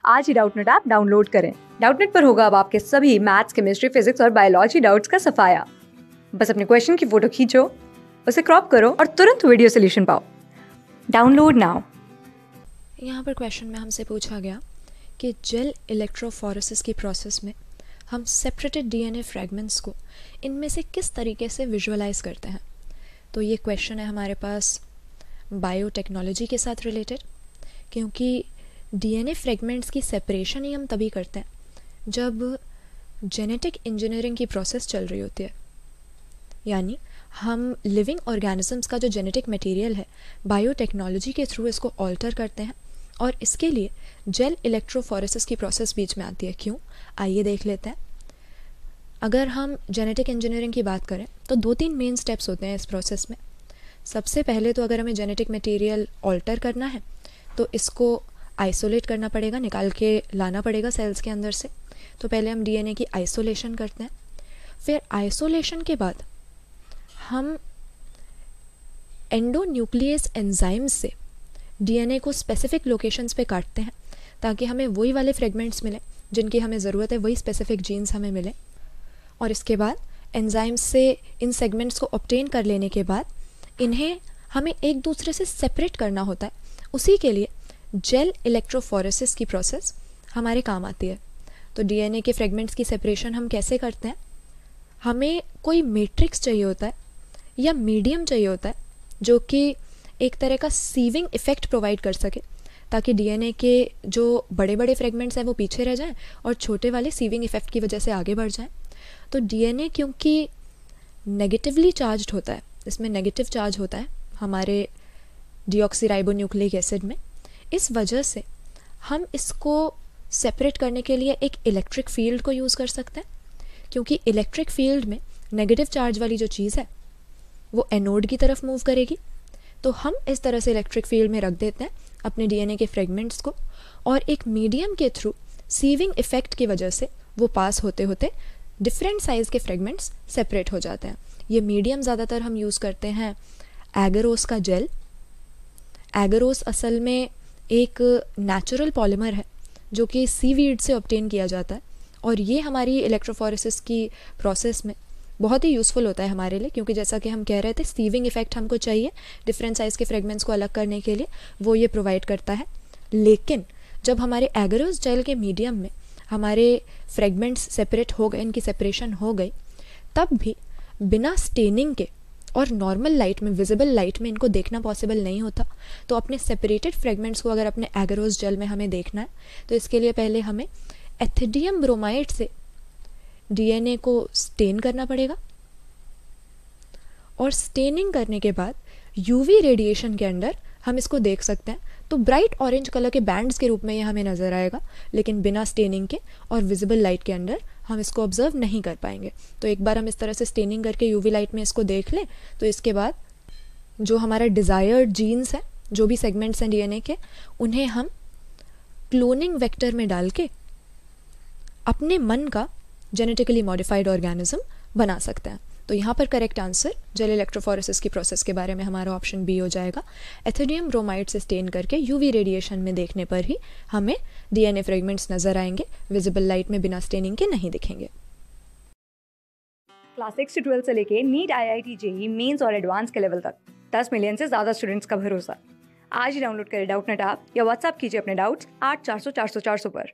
आज ही Doubtnut app download करें। Doubtnut पर होगा अब आपके सभी मैथ्स, केमिस्ट्री, फिजिक्स और बायोलॉजी डाउट्स का सफाया। बस अपने क्वेश्चन की फोटो खींचो, उसे क्रॉप करो और तुरंत वीडियो सोल्यूशन पाओ। Download now. यहाँ पर क्वेश्चन में हमसे पूछा गया कि जेल इलेक्ट्रोफोरेसिस की प्रोसेस में हम सेपरेटेड डीएनए फ्रैगमेंट्स को इनमें से किस तरीके से विजुअलाइज करते हैं। तो ये क्वेश्चन है हमारे पास बायोटेक्नोलॉजी के साथ रिलेटेड, क्योंकि डीएनए फ्रैगमेंट्स की सेपरेशन ही हम तभी करते हैं जब जेनेटिक इंजीनियरिंग की प्रोसेस चल रही होती है। यानी हम लिविंग ऑर्गेनिजम्स का जो जेनेटिक मटेरियल है बायोटेक्नोलॉजी के थ्रू इसको ऑल्टर करते हैं, और इसके लिए जेल इलेक्ट्रोफोरेसिस की प्रोसेस बीच में आती है। क्यों, आइए देख लेते हैं। अगर हम जेनेटिक इंजीनियरिंग की बात करें तो 2-3 मेन स्टेप्स होते हैं इस प्रोसेस में। सबसे पहले तो अगर हमें जेनेटिक मटेरियल ऑल्टर करना है तो इसको आइसोलेट करना पड़ेगा, निकाल के लाना पड़ेगा सेल्स के अंदर से। तो पहले हम डीएनए की आइसोलेशन करते हैं, फिर आइसोलेशन के बाद हम एंडोन्यूक्लियस एंजाइम्स से डीएनए को स्पेसिफिक लोकेशंस पे काटते हैं ताकि हमें वही वाले फ्रेगमेंट्स मिलें जिनकी हमें ज़रूरत है, वही स्पेसिफिक जीन्स हमें मिले। और इसके बाद एंजाइम्स से इन सेगमेंट्स को ऑब्टेन कर लेने के बाद इन्हें हमें एक दूसरे से सेपरेट करना होता है। उसी के लिए जेल इलेक्ट्रोफोरेसिस की प्रोसेस हमारे काम आती है। तो डीएनए के फ्रेगमेंट्स की सेपरेशन हम कैसे करते हैं, हमें कोई मैट्रिक्स चाहिए होता है या मीडियम चाहिए होता है जो कि एक तरह का सीविंग इफ़ेक्ट प्रोवाइड कर सके ताकि डीएनए के जो बड़े बड़े फ्रेगमेंट्स हैं वो पीछे रह जाएं और छोटे वाले सीविंग इफ़ेक्ट की वजह से आगे बढ़ जाएं। तो डीएनए क्योंकि नेगेटिवली चार्ज्ड होता है, इसमें नेगेटिव चार्ज होता है हमारे डीऑक्सीराइबोन्यूक्लिक एसिड में, इस वजह से हम इसको सेपरेट करने के लिए एक इलेक्ट्रिक फील्ड को यूज़ कर सकते हैं। क्योंकि इलेक्ट्रिक फील्ड में नेगेटिव चार्ज वाली जो चीज़ है वो एनोड की तरफ मूव करेगी। तो हम इस तरह से इलेक्ट्रिक फील्ड में रख देते हैं अपने डीएनए के फ्रेगमेंट्स को, और एक मीडियम के थ्रू सीविंग इफ़ेक्ट की वजह से वो पास होते होते डिफरेंट साइज़ के फ्रेगमेंट्स सेपरेट हो जाते हैं। ये मीडियम ज़्यादातर हम यूज़ करते हैं एगरोस का जेल। एगरोस असल में एक नेचुरल पॉलीमर है जो कि सीवीड से ऑब्टेन किया जाता है, और ये हमारी इलेक्ट्रोफोरेसिस की प्रोसेस में बहुत ही यूज़फुल होता है हमारे लिए, क्योंकि जैसा कि हम कह रहे थे सीविंग इफ़ेक्ट हमको चाहिए डिफरेंट साइज़ के फ्रेगमेंट्स को अलग करने के लिए, वो ये प्रोवाइड करता है। लेकिन जब हमारे एगरोस जेल के मीडियम में हमारे फ्रेगमेंट्स सेपरेट हो गए, इनकी सेपरेशन हो गई, तब भी बिना स्टेनिंग के और नॉर्मल लाइट में, विजिबल लाइट में इनको देखना पॉसिबल नहीं होता। तो अपने सेपरेटेड फ्रेगमेंट्स को अगर अपने एगरोस जेल में हमें देखना है तो इसके लिए पहले हमें एथिडियम ब्रोमाइड से डीएनए को स्टेन करना पड़ेगा, और स्टेनिंग करने के बाद यूवी रेडिएशन के अंदर हम इसको देख सकते हैं। तो ब्राइट ऑरेंज कलर के बैंड्स के रूप में ये हमें नज़र आएगा, लेकिन बिना स्टेनिंग के और विजिबल लाइट के अंदर हम इसको ऑब्जर्व नहीं कर पाएंगे। तो एक बार हम इस तरह से स्टेनिंग करके यूवी लाइट में इसको देख लें तो इसके बाद जो हमारा डिज़ायर्ड जीन्स है, जो भी सेगमेंट्स हैं डीएनए के, उन्हें हम क्लोनिंग वेक्टर में डाल के अपने मन का जेनेटिकली मॉडिफाइड ऑर्गेनिज्म बना सकते हैं। तो यहाँ पर करेक्ट आंसर जेल इलेक्ट्रोफोरेसिस की प्रोसेस के बारे में हमारा ऑप्शन बी हो जाएगा। एथिडियम ब्रोमाइड से स्टेन करके यूवी रेडिएशन में देखने पर ही हमें डीएनए फ्रेगमेंट्स नजर आएंगे, विजिबल लाइट में बिना स्टेनिंग के नहीं दिखेंगे। क्लास 6 से 12 से लेके नीट, आईआईटी, जेईई मेंस और एडवांस के लेवल तक 10 मिलियन से ज़्यादा स्टूडेंट्स का भरोसा। आज ही डाउनलोड करें डाउटनेट ऐप या व्हाट्सएप कीजिए अपने डाउट्स 8400 400 400 पर।